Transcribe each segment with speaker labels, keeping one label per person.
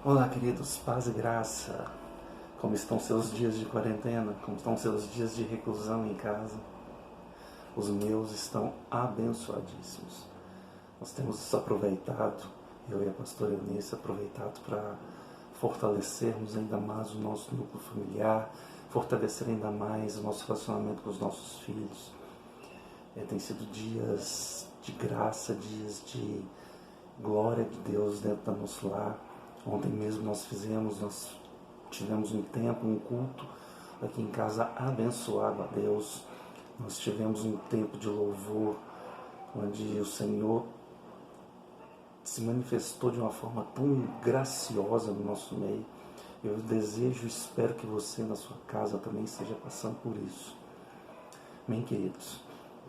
Speaker 1: Olá, queridos, paz e graça. Como estão seus dias de quarentena? Como estão seus dias de reclusão em casa? Os meus estão abençoadíssimos. Nós temos aproveitado, eu e a pastora Eunice, aproveitado para fortalecermos ainda mais o nosso núcleo familiar, fortalecer ainda mais o nosso relacionamento com os nossos filhos. Tem sido dias de graça, dias de glória de Deus dentro do nosso lar. Ontem mesmo nós tivemos um tempo, um culto aqui em casa abençoado a Deus. Nós tivemos um tempo de louvor, onde o Senhor se manifestou de uma forma tão graciosa no nosso meio. Eu desejo e espero que você na sua casa também esteja passando por isso. Amém, queridos?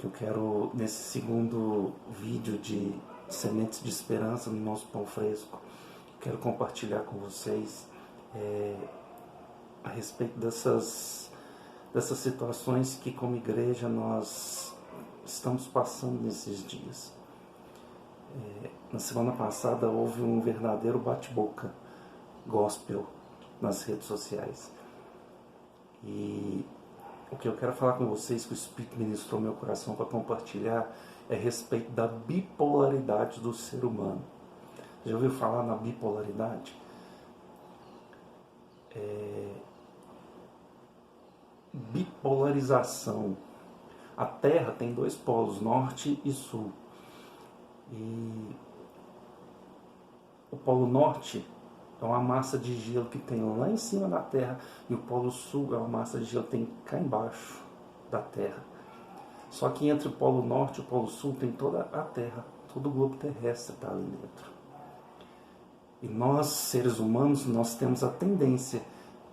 Speaker 1: Eu quero, nesse segundo vídeo de Sementes de Esperança no nosso Pão Fresco, quero compartilhar com vocês a respeito dessas situações que, como igreja, nós estamos passando nesses dias. Na semana passada houve um verdadeiro bate-boca gospel nas redes sociais. E o que eu quero falar com vocês, que o Espírito ministrou meu coração para compartilhar, é a respeito da bipolaridade do ser humano. Já ouviu falar na bipolaridade? Bipolarização. A Terra tem dois polos, norte e sul. E o polo norte é uma massa de gelo que tem lá em cima da Terra, e o polo sul é uma massa de gelo que tem cá embaixo da Terra. Só que entre o polo norte e o polo sul tem toda a Terra, todo o globo terrestre está ali dentro. E nós, seres humanos, nós temos a tendência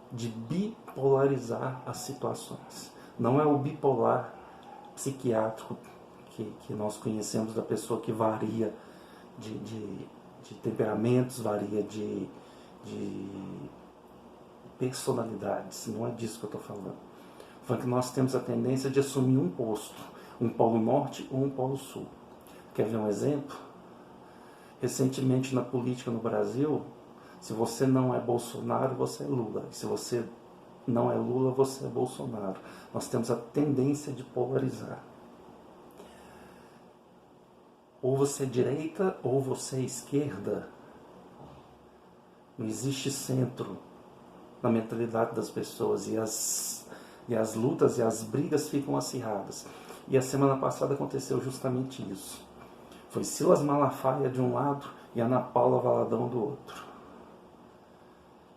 Speaker 1: de bipolarizar as situações. Não é o bipolar psiquiátrico que nós conhecemos da pessoa que varia de temperamentos, varia de personalidades. Não é disso que eu estou falando. Falando que nós temos a tendência de assumir um posto, um polo norte ou um polo sul. Quer ver um exemplo? Recentemente na política no Brasil, se você não é Bolsonaro, você é Lula. E se você não é Lula, você é Bolsonaro. Nós temos a tendência de polarizar. Ou você é direita ou você é esquerda. Não existe centro na mentalidade das pessoas, e as lutas e as brigas ficam acirradas. E a semana passada aconteceu justamente isso. Foi Silas Malafaia de um lado e Ana Paula Valadão do outro.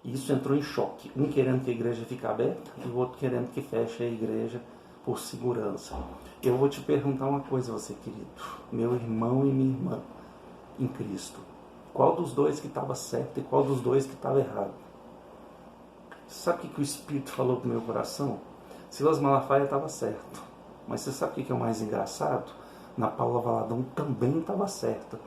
Speaker 1: E isso entrou em choque. Um querendo que a igreja fique aberta e o outro querendo que feche a igreja por segurança. Eu vou te perguntar uma coisa, você querido, meu irmão e minha irmã em Cristo. Qual dos dois que estava certo e qual dos dois que estava errado? Sabe o que o Espírito falou para o meu coração? Silas Malafaia estava certo. Mas você sabe o que é o mais engraçado? Ana Paula Valadão também estava certa.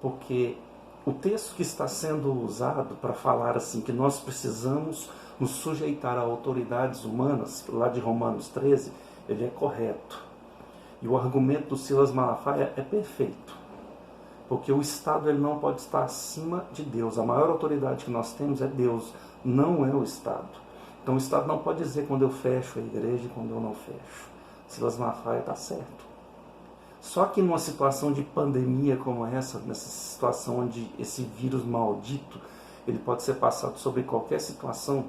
Speaker 1: Porque o texto que está sendo usado para falar assim, que nós precisamos nos sujeitar a autoridades humanas, lá de Romanos 13, ele é correto. E o argumento do Silas Malafaia é perfeito. Porque o Estado ele não pode estar acima de Deus. A maior autoridade que nós temos é Deus, não é o Estado. Então o Estado não pode dizer quando eu fecho a igreja e quando eu não fecho. Silas Malafaia está certo. Só que numa situação de pandemia como essa, nessa situação onde esse vírus maldito, ele pode ser passado sobre qualquer situação,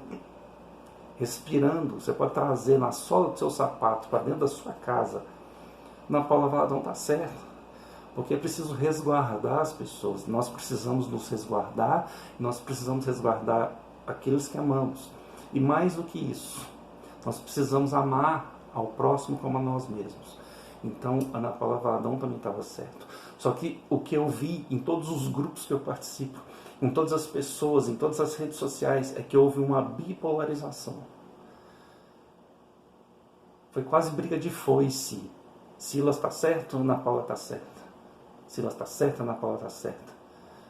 Speaker 1: respirando, você pode trazer na sola do seu sapato para dentro da sua casa. Ana Paula Valadão está certa, porque é preciso resguardar as pessoas. Nós precisamos nos resguardar, nós precisamos resguardar aqueles que amamos. E mais do que isso, nós precisamos amar ao próximo como a nós mesmos. Então, Ana Paula Valadão também estava certo. Só que o que eu vi em todos os grupos que eu participo, em todas as pessoas, em todas as redes sociais, é que houve uma bipolarização. Foi quase briga de foice. Silas está certo, Ana Paula está certa. Silas está certa, Ana Paula está certa.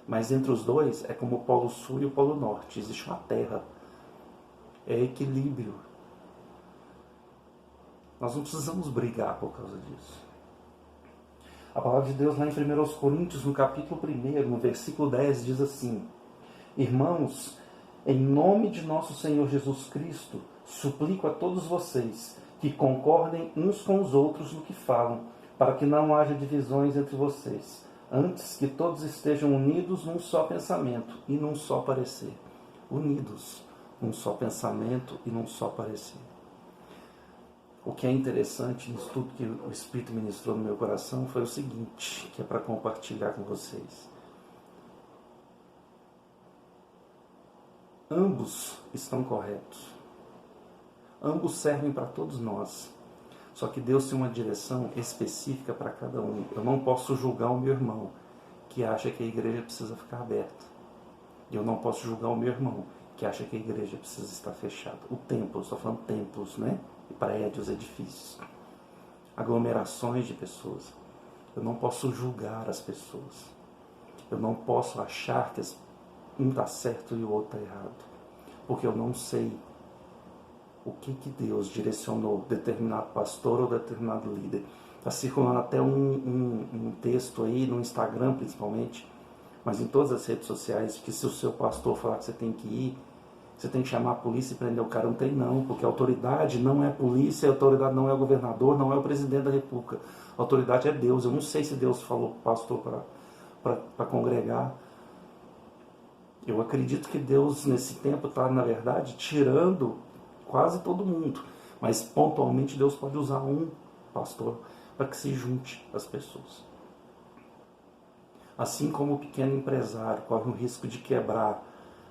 Speaker 1: Mas entre os dois é como o polo sul e o polo norte. Existe uma terra. É equilíbrio. Nós não precisamos brigar por causa disso. A palavra de Deus lá em 1 Coríntios, no capítulo 1, no versículo 10, diz assim: Irmãos, em nome de nosso Senhor Jesus Cristo, suplico a todos vocês que concordem uns com os outros no que falam, para que não haja divisões entre vocês, antes que todos estejam unidos num só pensamento e num só parecer. Unidos num só pensamento e num só parecer. O que é interessante nisso tudo que o Espírito ministrou no meu coração foi o seguinte, que é para compartilhar com vocês. Ambos estão corretos. Ambos servem para todos nós. Só que Deus tem uma direção específica para cada um. Eu não posso julgar o meu irmão que acha que a igreja precisa ficar aberta. Eu não posso julgar o meu irmão que acha que a igreja precisa estar fechada. O templo, eu estou falando templos, né? E prédios, edifícios. Aglomerações de pessoas. Eu não posso julgar as pessoas. Eu não posso achar que um está certo e o outro está errado. Porque eu não sei o que Deus direcionou determinado pastor ou determinado líder. Está circulando até um texto aí, no Instagram principalmente, mas em todas as redes sociais, que se o seu pastor falar que você tem que ir, você tem que chamar a polícia e prender o cara. Não tem não, porque a autoridade não é a polícia, a autoridade não é o governador, não é o presidente da república. A autoridade é Deus. Eu não sei se Deus falou para o pastor para congregar. Eu acredito que Deus, nesse tempo, está, na verdade, tirando quase todo mundo. Mas, pontualmente, Deus pode usar um pastor para que se junte as pessoas. Assim como o pequeno empresário corre o risco de quebrar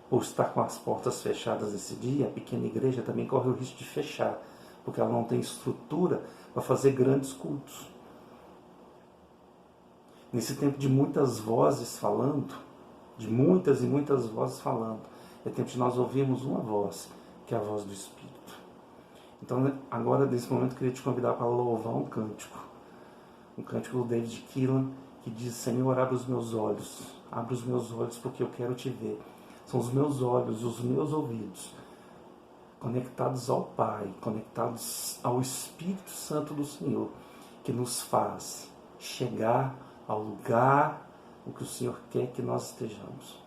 Speaker 1: por estar com as portas fechadas esse dia, a pequena igreja também corre o risco de fechar, porque ela não tem estrutura para fazer grandes cultos. Nesse tempo de muitas vozes falando, de muitas e muitas vozes falando, é tempo de nós ouvirmos uma voz, que é a voz do Espírito. Então, agora, nesse momento, eu queria te convidar para louvar um cântico do David Keelan, que diz: Senhor, abre os meus olhos porque eu quero te ver. São os meus olhos, os meus ouvidos, conectados ao Pai, conectados ao Espírito Santo do Senhor, que nos faz chegar ao lugar em que o Senhor quer que nós estejamos.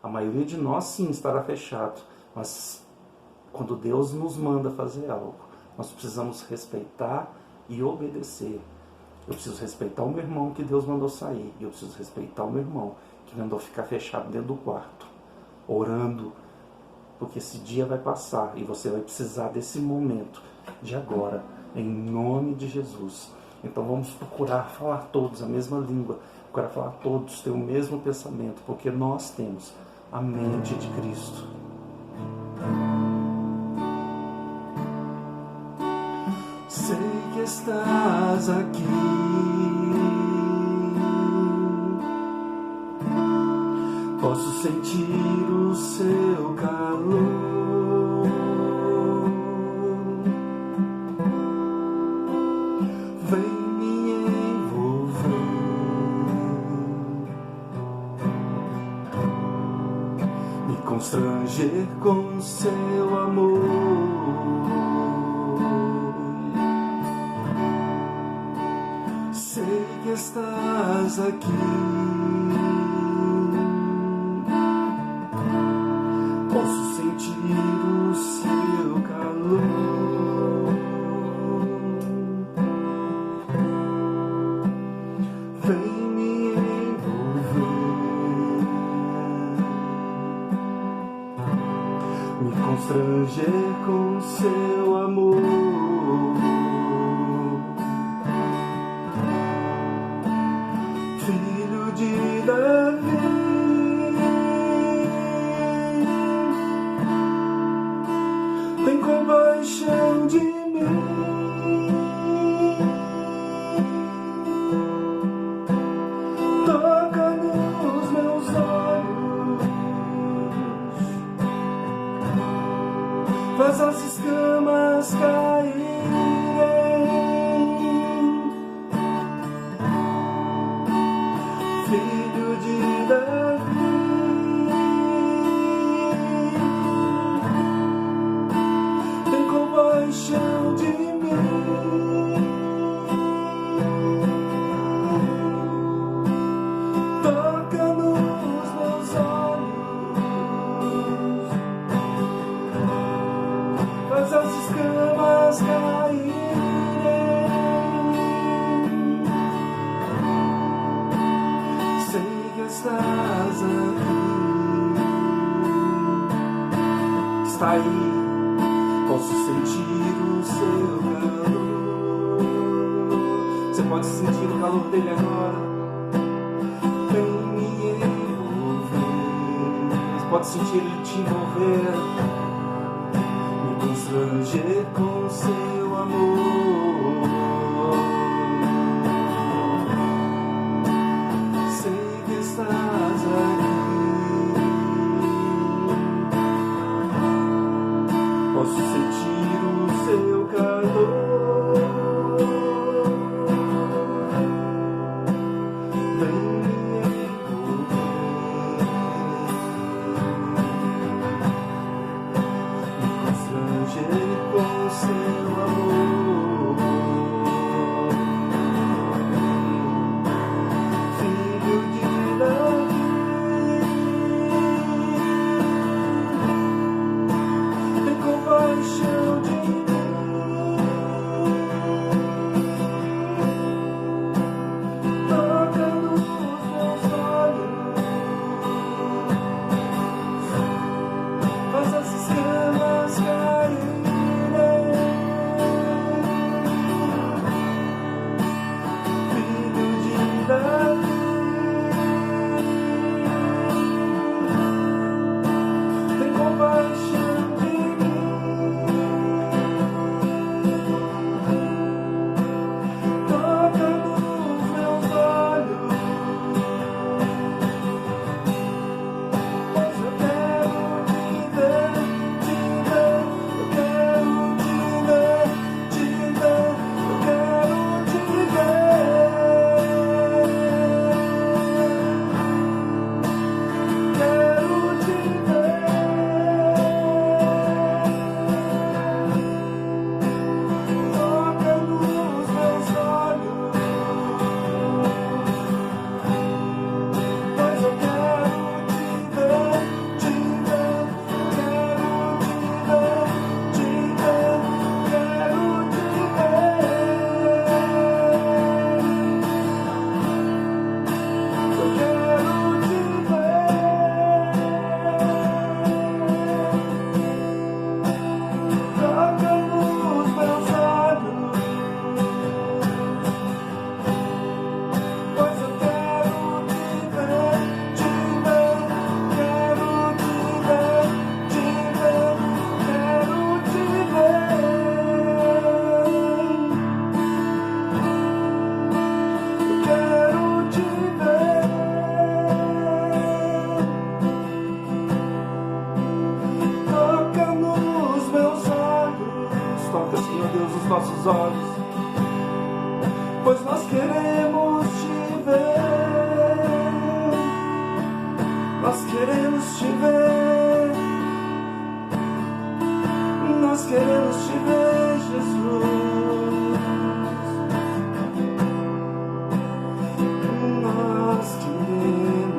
Speaker 1: A maioria de nós, sim, estará fechado, mas quando Deus nos manda fazer algo, nós precisamos respeitar e obedecer. Eu preciso respeitar o meu irmão que Deus mandou sair, e eu preciso respeitar o meu irmão que mandou ficar fechado dentro do quarto, orando, porque esse dia vai passar e você vai precisar desse momento de agora, em nome de Jesus. Então vamos procurar falar todos a mesma língua, procurar falar todos, ter o mesmo pensamento, porque nós temos a mente de Cristo. Sei que estás aqui, posso sentir o seu calor, vem me envolver, me constranger com seu amor. Sei que estás aqui, posso sentir o seu calor, vem me envolver, me constranger com seu amor. Filho de Davi, tem compaixão de mim, toca nos meus olhos, faz as escamas caírem, Filho de estás aqui. Está aí, posso sentir o seu calor. Você pode sentir o calor dele agora. Vem me envolver. Você pode sentir ele te envolver, me constranger com seu amor. Sei que estás aqui. Posso sentir o seu calor. Vem me envolver, me constranger com seu amor. Filho de Davi, tem compaixão de mim. Toca nos meus olhos, faz as escamas caírem. Filho de Davi, tem compaixão de mim. Toca nos meus olhos, pois eu quero te ver, te ver. Eu quero te ver, te ver. Eu quero te ver. Quero te ver. Toca nos meus olhos, pois eu quero te ver, te ver. Quero te ver, te ver. Quero te ver. Eu quero te ver. Toca nos meus olhos, pois eu quero te ver, te ver. Quero te ver, te ver. Quero te ver. Eu quero te ver. Toca nos meus olhos. Toca, Senhor Deus, os nossos olhos, pois nós queremos te ver. Nós queremos te ver. Nós queremos te ver, Jesus. Nós queremos.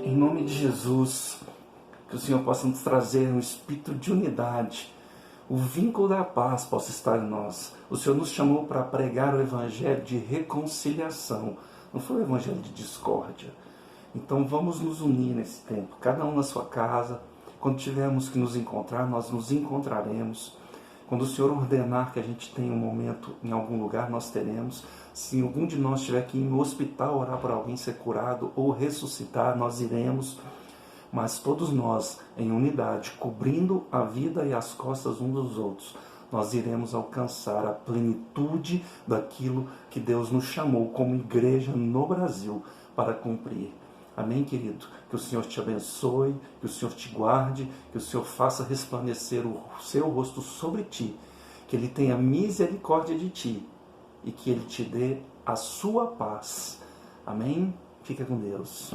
Speaker 1: Em nome de Jesus, que o Senhor possa nos trazer um espírito de unidade, o vínculo da paz possa estar em nós. O Senhor nos chamou para pregar o evangelho de reconciliação, não foi o evangelho de discórdia. Então vamos nos unir nesse tempo, cada um na sua casa. Quando tivermos que nos encontrar, nós nos encontraremos. Quando o Senhor ordenar que a gente tenha um momento em algum lugar, nós teremos. Se algum de nós tiver que ir no hospital orar por alguém ser curado ou ressuscitar, nós iremos. Mas todos nós, em unidade, cobrindo a vida e as costas uns dos outros, nós iremos alcançar a plenitude daquilo que Deus nos chamou como igreja no Brasil para cumprir. Amém, querido? Que o Senhor te abençoe, que o Senhor te guarde, que o Senhor faça resplandecer o seu rosto sobre ti, que Ele tenha misericórdia de ti e que Ele te dê a sua paz. Amém? Fica com Deus.